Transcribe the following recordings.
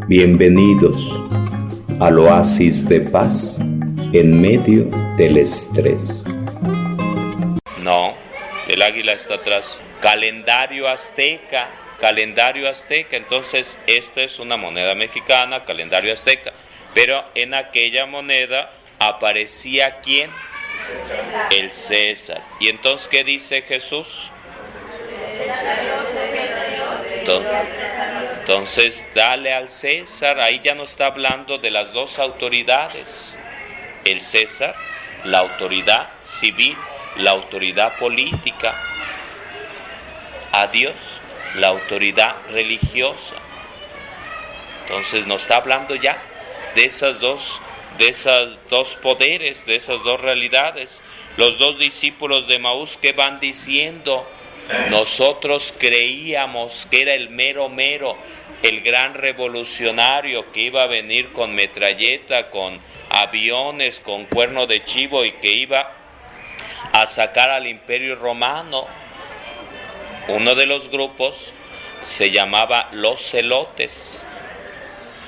Bienvenidos al oasis de paz en medio del estrés. No, el águila está atrás. Calendario azteca, entonces esta es una moneda mexicana, calendario azteca, pero en aquella moneda aparecía ¿quién? El César. Y entonces, ¿qué dice Jesús? Entonces, dale al César. Ahí ya no está hablando de las dos autoridades. El César, la autoridad civil, la autoridad política. A Dios, la autoridad religiosa. Entonces, nos está hablando ya de esas dos poderes, de esas dos realidades. Los dos discípulos de Emaús, ¿qué van diciendo? Nosotros creíamos que era el mero, el gran revolucionario que iba a venir con metralleta, con aviones, con cuerno de chivo y que iba a sacar al Imperio Romano. Uno de los grupos se llamaba los celotes.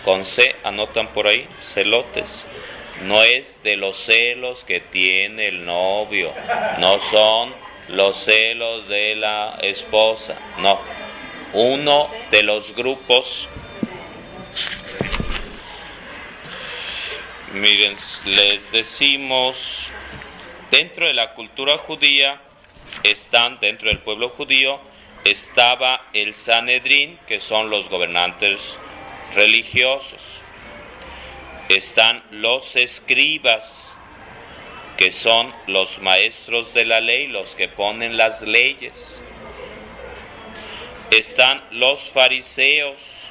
Con C, anotan por ahí, celotes. No es de los celos que tiene el novio, no son los celos de la esposa, no. Uno de los grupos, miren, les decimos, dentro de la cultura judía, dentro del pueblo judío, estaba el Sanedrín, que son los gobernantes religiosos. Están los escribas, que son los maestros de la ley, los que ponen las leyes. Están los fariseos,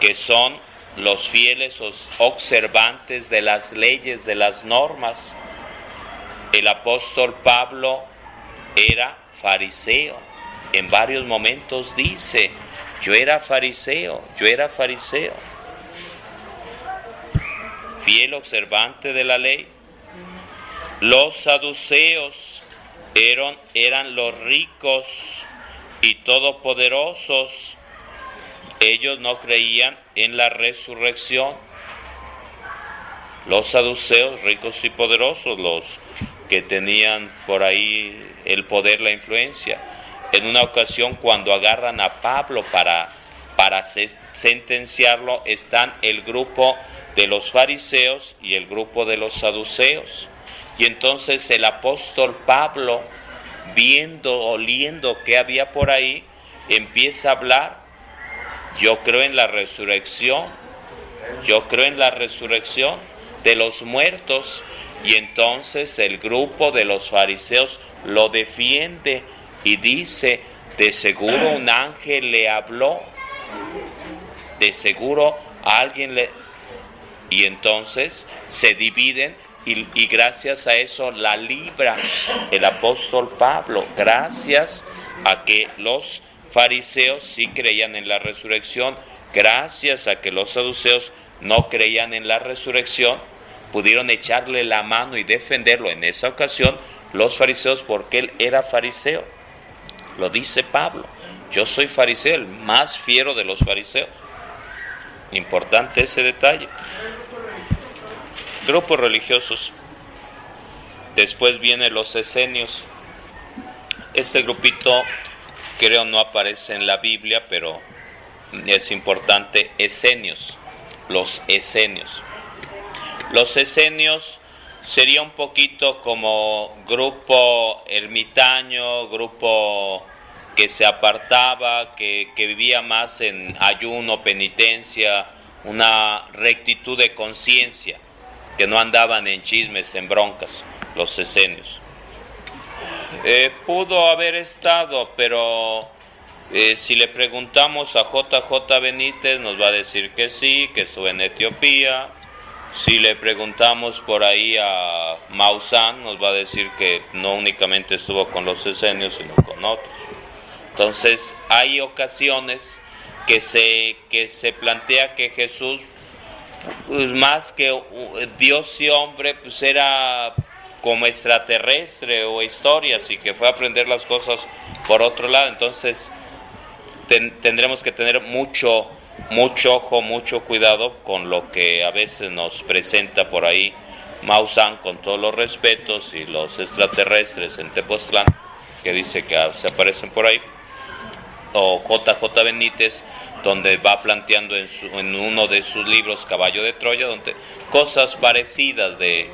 que son los fieles observantes de las leyes, de las normas. El apóstol Pablo era fariseo. En varios momentos dice, yo era fariseo. Fiel observante de la ley. Los saduceos eran los ricos y todopoderosos. Ellos no creían en la resurrección. Los saduceos, ricos y poderosos, los que tenían por ahí el poder, la influencia. En una ocasión, cuando agarran a Pablo para sentenciarlo, están el grupo de los fariseos y el grupo de los saduceos. Y entonces el apóstol Pablo, oliendo qué había por ahí, empieza a hablar. Yo creo en la resurrección de los muertos. Y entonces el grupo de los fariseos lo defiende y dice, de seguro un ángel le habló, de seguro alguien le... Y entonces se dividen y gracias a eso la libra el apóstol Pablo, gracias a que los fariseos sí creían en la resurrección, gracias a que los saduceos no creían en la resurrección, pudieron echarle la mano y defenderlo en esa ocasión los fariseos, porque él era fariseo. Lo dice Pablo, yo soy fariseo, el más fiero de los fariseos. Importante ese detalle. Grupos religiosos. Después vienen los esenios. Este grupito creo no aparece en la Biblia, pero es importante. Esenios. Los esenios. Los esenios sería un poquito como grupo ermitaño, grupo que se apartaba, que vivía más en ayuno, penitencia, una rectitud de conciencia, que no andaban en chismes, en broncas, los esenios. Pudo haber estado, pero si le preguntamos a JJ Benítez, nos va a decir que sí, que estuvo en Etiopía. Si le preguntamos por ahí a Maussan, nos va a decir que no únicamente estuvo con los esenios, sino con otros. Entonces, hay ocasiones que se plantea que Jesús, pues, más que Dios y hombre, pues era como extraterrestre o historias, y que fue a aprender las cosas por otro lado. Entonces, tendremos que tener mucho mucho ojo, mucho cuidado con lo que a veces nos presenta por ahí Maussan, con todos los respetos, y los extraterrestres en Tepoztlán, que dice que se aparecen por ahí, o JJ Benítez, donde va planteando en uno de sus libros, Caballo de Troya, donde cosas parecidas de...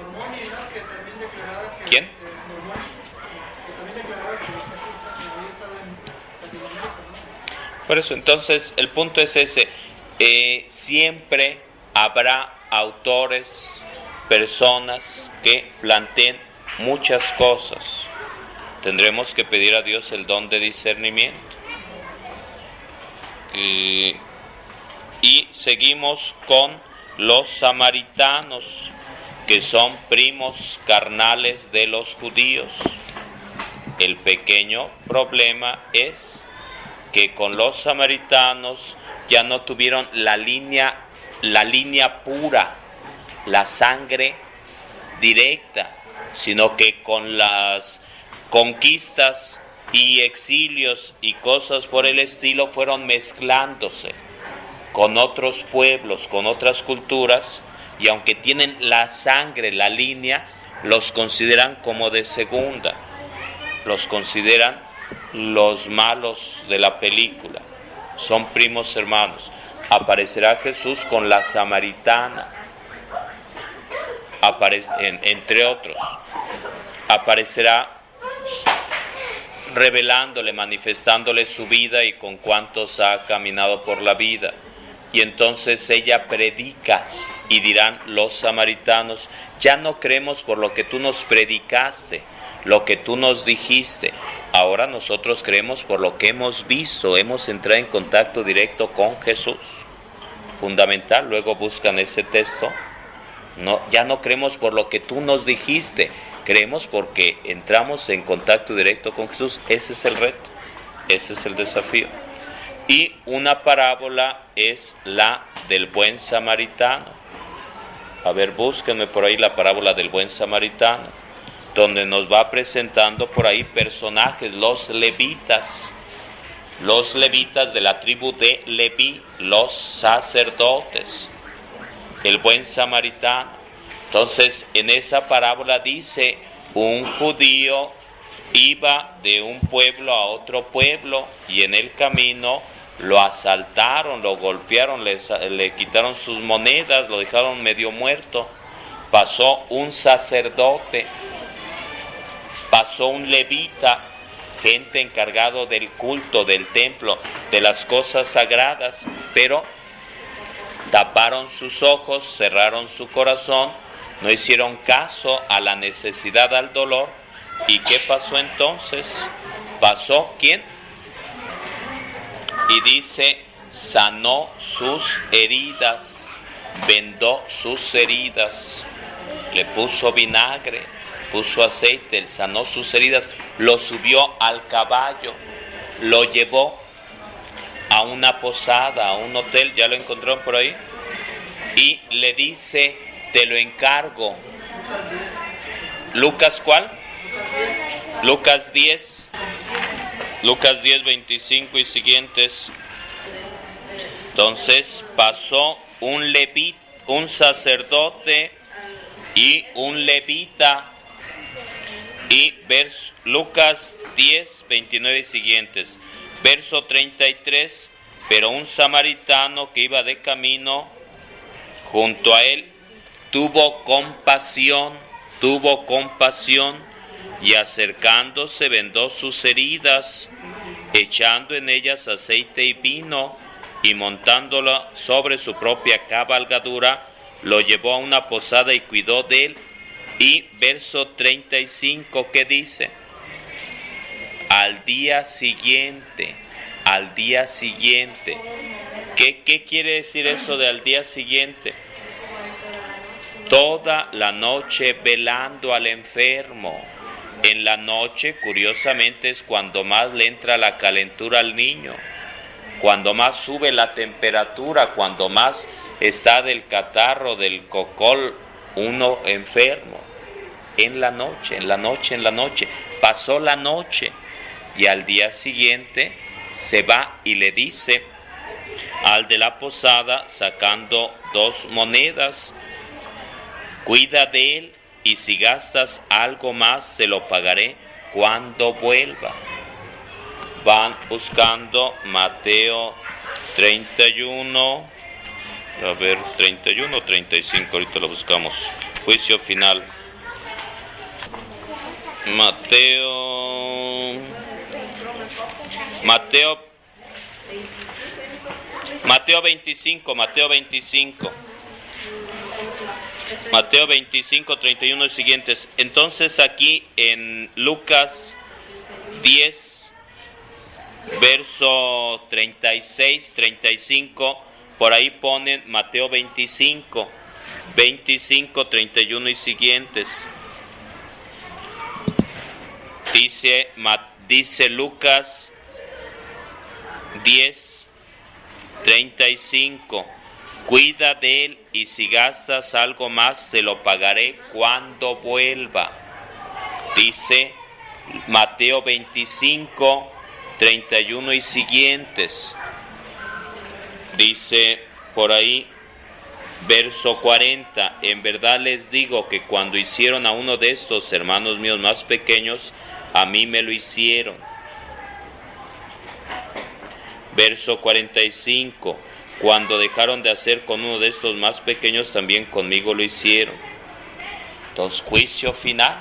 ¿Quién? Por eso, entonces, el punto es ese. Siempre habrá autores, personas que planteen muchas cosas. Tendremos que pedir a Dios el don de discernimiento. Y seguimos con los samaritanos, que son primos carnales de los judíos. El pequeño problema es que con los samaritanos ya no tuvieron la línea pura, la sangre directa, sino que con las conquistas y exilios y cosas por el estilo fueron mezclándose con otros pueblos, con otras culturas, y aunque tienen la sangre, la línea, los consideran como de segunda, los consideran los malos de la película. Son primos hermanos. Aparecerá Jesús con la samaritana, entre otros. Aparecerá revelándole, manifestándole su vida y con cuántos ha caminado por la vida. Y entonces ella predica y dirán los samaritanos: ya no creemos por lo que tú nos predicaste, lo que tú nos dijiste. Ahora nosotros creemos por lo que hemos visto, hemos entrado en contacto directo con Jesús. Fundamental, luego buscan ese texto. No, ya no creemos por lo que tú nos dijiste, creemos porque entramos en contacto directo con Jesús. Ese es el reto, ese es el desafío. Y una parábola es la del buen samaritano. A ver, búsquenme por ahí la parábola del buen samaritano, donde nos va presentando por ahí personajes, los levitas de la tribu de Leví, los sacerdotes, el buen samaritano. Entonces, en esa parábola dice: un judío iba de un pueblo a otro pueblo y en el camino lo asaltaron, lo golpearon, le quitaron sus monedas, lo dejaron medio muerto. Pasó un sacerdote, pasó un levita, gente encargado del culto, del templo, de las cosas sagradas, pero taparon sus ojos, cerraron su corazón, no hicieron caso a la necesidad, al dolor. ¿Y qué pasó entonces? ¿Pasó quién? Y dice: sanó sus heridas, vendó sus heridas, le puso vinagre, puso aceite, él sanó sus heridas, lo subió al caballo, lo llevó a una posada, a un hotel, ya lo encontraron por ahí, y le dice: te lo encargo. ¿Lucas cuál? Lucas 10, 25 y siguientes. Entonces pasó un sacerdote y un levita, y Lucas 10, 29 y siguientes, verso 33, pero un samaritano que iba de camino junto a él tuvo compasión, y acercándose vendó sus heridas, echando en ellas aceite y vino, y montándola sobre su propia cabalgadura, lo llevó a una posada y cuidó de él. Y verso 35, ¿qué dice? Al día siguiente, ¿qué quiere decir eso de al día siguiente? Toda la noche velando al enfermo. En la noche, curiosamente, es cuando más le entra la calentura al niño, cuando más sube la temperatura, cuando más está del catarro, del cocol, uno enfermo. En la noche. Pasó la noche y al día siguiente se va y le dice al de la posada sacando 2 monedas. Cuida de él, y si gastas algo más te lo pagaré cuando vuelva. Van buscando Mateo 31, 31 o 35, ahorita lo buscamos. Juicio final. Mateo 25, Mateo 25, 31 y siguientes. Entonces aquí en Lucas 10, verso 36, 35, por ahí ponen Mateo 25, 31 y siguientes. Dice Lucas 10, 35. Cuida de él, y si gastas algo más te lo pagaré cuando vuelva. Dice Mateo 25, 31 y siguientes. Dice por ahí, verso 40, en verdad les digo que cuando hicieron a uno de estos hermanos míos más pequeños, a mí me lo hicieron. Verso 45, cuando dejaron de hacer con uno de estos más pequeños, también conmigo lo hicieron. Entonces, juicio final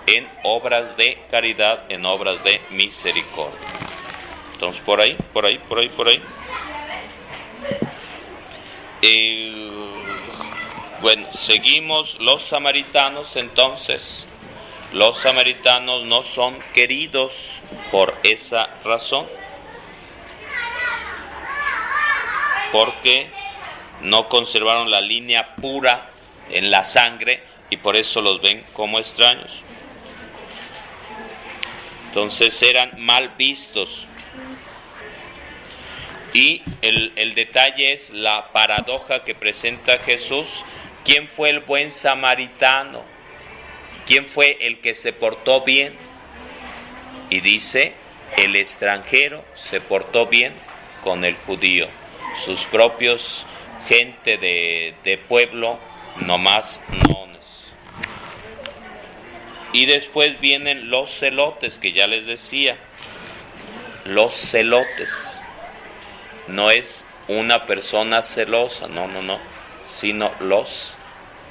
en obras de caridad, en obras de misericordia. Entonces, por ahí. Bueno, seguimos. Los samaritanos, entonces. Los samaritanos no son queridos por esa razón, porque no conservaron la línea pura en la sangre y por eso los ven como extraños. Entonces eran mal vistos. Y el detalle es la paradoja que presenta Jesús. ¿Quién fue el buen samaritano? ¿Quién fue el que se portó bien? Y dice, el extranjero se portó bien con el judío. Sus propios gente de pueblo, nomás nones. Y después vienen los celotes, que ya les decía. Los celotes. No es una persona celosa, no, sino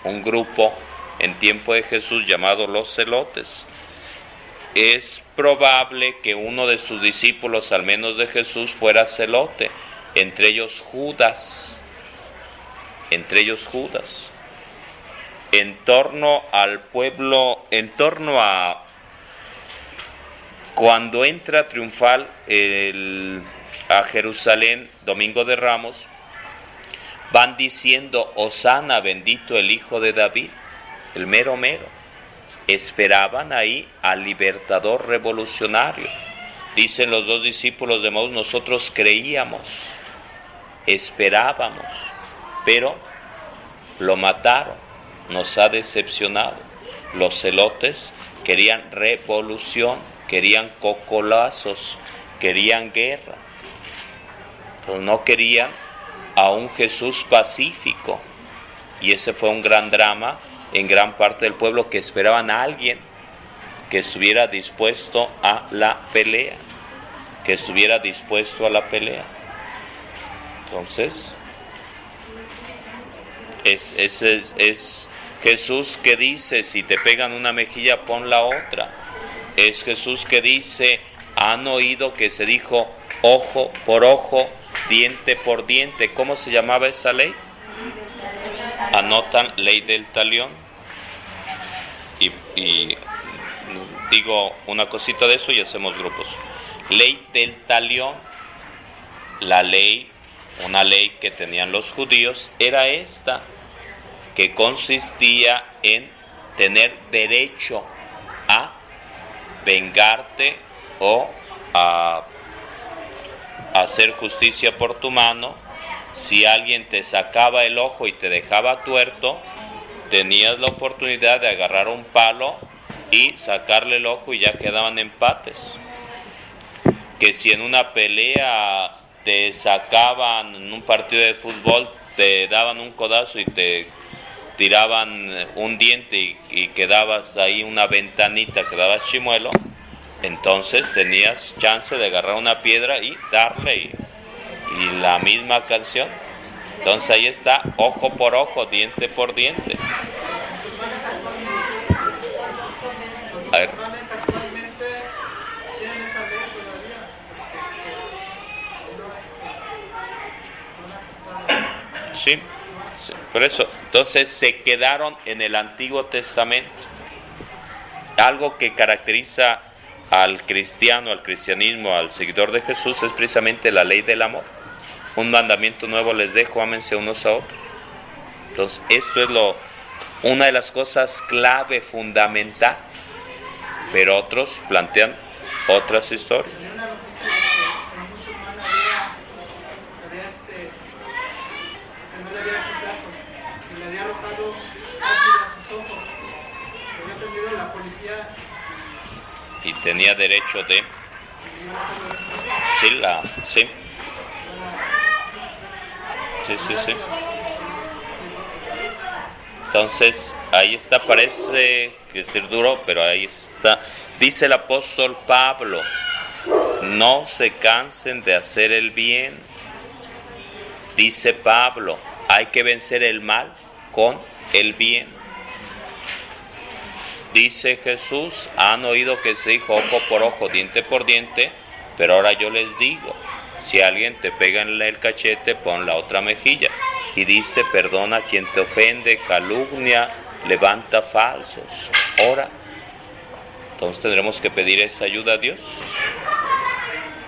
un grupo en tiempo de Jesús llamado los celotes. Es probable que uno de sus discípulos, al menos de Jesús, fuera celote, entre ellos Judas. En torno al pueblo, en torno a cuando entra triunfal a Jerusalén, Domingo de Ramos, van diciendo, Hosana, bendito el Hijo de David, el mero. Esperaban ahí al libertador revolucionario. Dicen los 2 discípulos de Maús, nosotros creíamos, esperábamos, pero lo mataron, nos ha decepcionado. Los celotes querían revolución, querían cocolazos, querían guerra. Entonces no querían a un Jesús pacífico. Y ese fue un gran drama en gran parte del pueblo, que esperaban a alguien que estuviera dispuesto a la pelea. Entonces, es Jesús que dice, si te pegan una mejilla, pon la otra. Es Jesús que dice, han oído que se dijo ojo por ojo, diente por diente. ¿Cómo se llamaba esa ley? Anotan, ley del talión. Y digo una cosita de eso y hacemos grupos. Ley del talión. Una ley que tenían los judíos era esta, que consistía en tener derecho a vengarte o a hacer justicia por tu mano. Si alguien te sacaba el ojo y te dejaba tuerto, tenías la oportunidad de agarrar un palo y sacarle el ojo y ya quedaban empates. Que si en una pelea te sacaban en un partido de fútbol, te daban un codazo y te tiraban un diente y quedabas ahí una ventanita, quedabas chimuelo, entonces tenías chance de agarrar una piedra y darle y la misma canción. Entonces ahí está, ojo por ojo, diente por diente. A ver. Sí, por eso. Entonces se quedaron en el Antiguo Testamento. Algo que caracteriza al cristiano, al cristianismo, al seguidor de Jesús es precisamente la ley del amor. Un mandamiento nuevo les dejo, ámense unos a otros. Entonces esto es una de las cosas clave, fundamental. Pero otros plantean otras historias. Y tenía derecho de... Sí. Entonces, ahí está, parece que es duro, pero ahí está. Dice el apóstol Pablo, no se cansen de hacer el bien. Dice Pablo, hay que vencer el mal con el bien. Dice Jesús, han oído que se dijo ojo por ojo, diente por diente, pero ahora yo les digo, si alguien te pega en el cachete, pon la otra mejilla. Y dice, perdona a quien te ofende, calumnia, levanta falsos, ora. Entonces tendremos que pedir esa ayuda a Dios.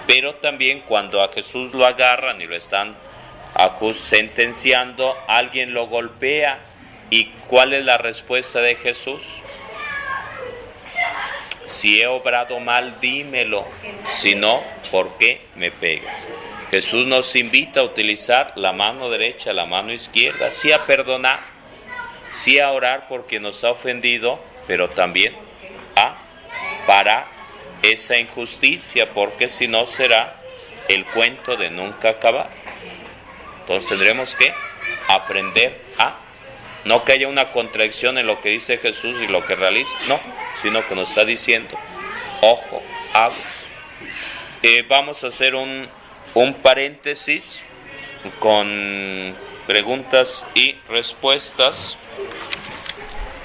Pero también cuando a Jesús lo agarran y lo están sentenciando, alguien lo golpea. ¿Y cuál es la respuesta de Jesús? Si he obrado mal, dímelo. Si no, ¿por qué me pegas? Jesús nos invita a utilizar la mano derecha, la mano izquierda, sí a perdonar, sí a orar por quien nos ha ofendido, pero también a parar esa injusticia, porque si no será el cuento de nunca acabar. Entonces tendremos que aprender a, no que haya una contradicción en lo que dice Jesús y lo que realiza, no, sino que nos está diciendo, ojo, aguas. Vamos a hacer un paréntesis con preguntas y respuestas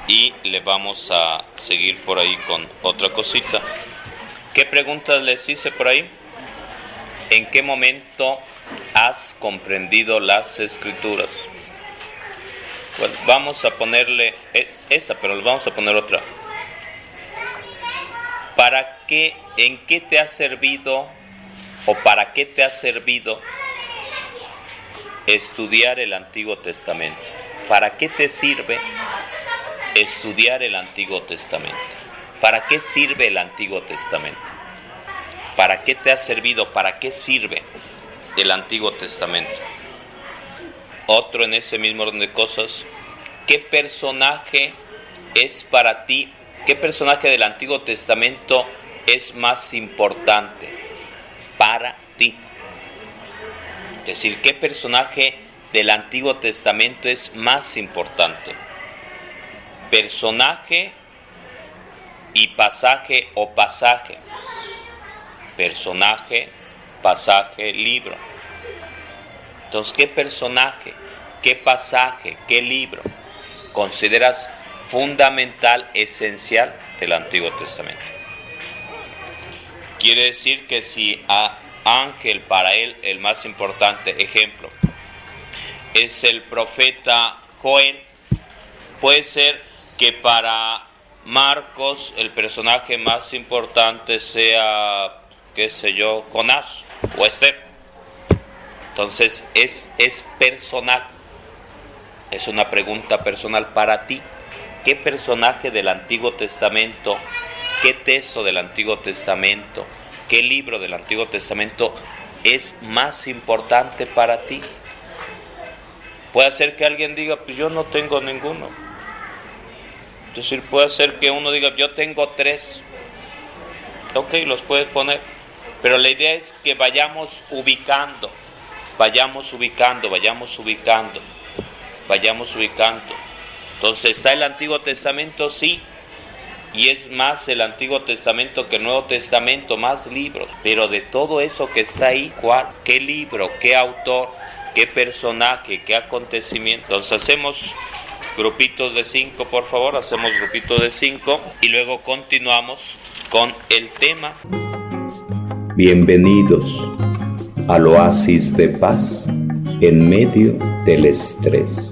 y le vamos a seguir por ahí con otra cosita. ¿Qué preguntas les hice por ahí? ¿En qué momento has comprendido las Escrituras? Bueno, vamos a ponerle esa, pero le vamos a poner otra. ¿Para qué, en qué te ha servido o para qué te ha servido estudiar el Antiguo Testamento? ¿Para qué te sirve estudiar el Antiguo Testamento? ¿Para qué sirve el Antiguo Testamento? ¿Para qué te ha servido? ¿Para qué sirve el Antiguo Testamento? Otro en ese mismo orden de cosas, ¿qué personaje es para ti? ¿Qué personaje del Antiguo Testamento es más importante para ti? Es decir, ¿qué personaje del Antiguo Testamento es más importante? Personaje y pasaje o pasaje. Personaje, pasaje, libro. Entonces, ¿qué personaje, qué pasaje, qué libro consideras fundamental, esencial del Antiguo Testamento? Quiere decir que si a Ángel, para él el más importante ejemplo es el profeta Joel, puede ser que para Marcos el personaje más importante sea, qué sé yo, Jonás o Esther. Entonces es personal, es una pregunta personal para ti. ¿Qué personaje del Antiguo Testamento, qué texto del Antiguo Testamento, qué libro del Antiguo Testamento es más importante para ti? Puede ser que alguien diga, pues yo no tengo ninguno. Es decir, puede ser que uno diga, yo tengo 3. Ok, los puedes poner. Pero la idea es que vayamos ubicando. Entonces, ¿está el Antiguo Testamento? Sí. Y es más el Antiguo Testamento que el Nuevo Testamento, más libros. Pero de todo eso que está ahí, ¿cuál? ¿Qué libro? ¿Qué autor? ¿Qué personaje? ¿Qué acontecimiento? Entonces hacemos grupitos de 5, por favor. Hacemos grupitos de 5 y luego continuamos con el tema. Bienvenidos al oasis de paz en medio del estrés.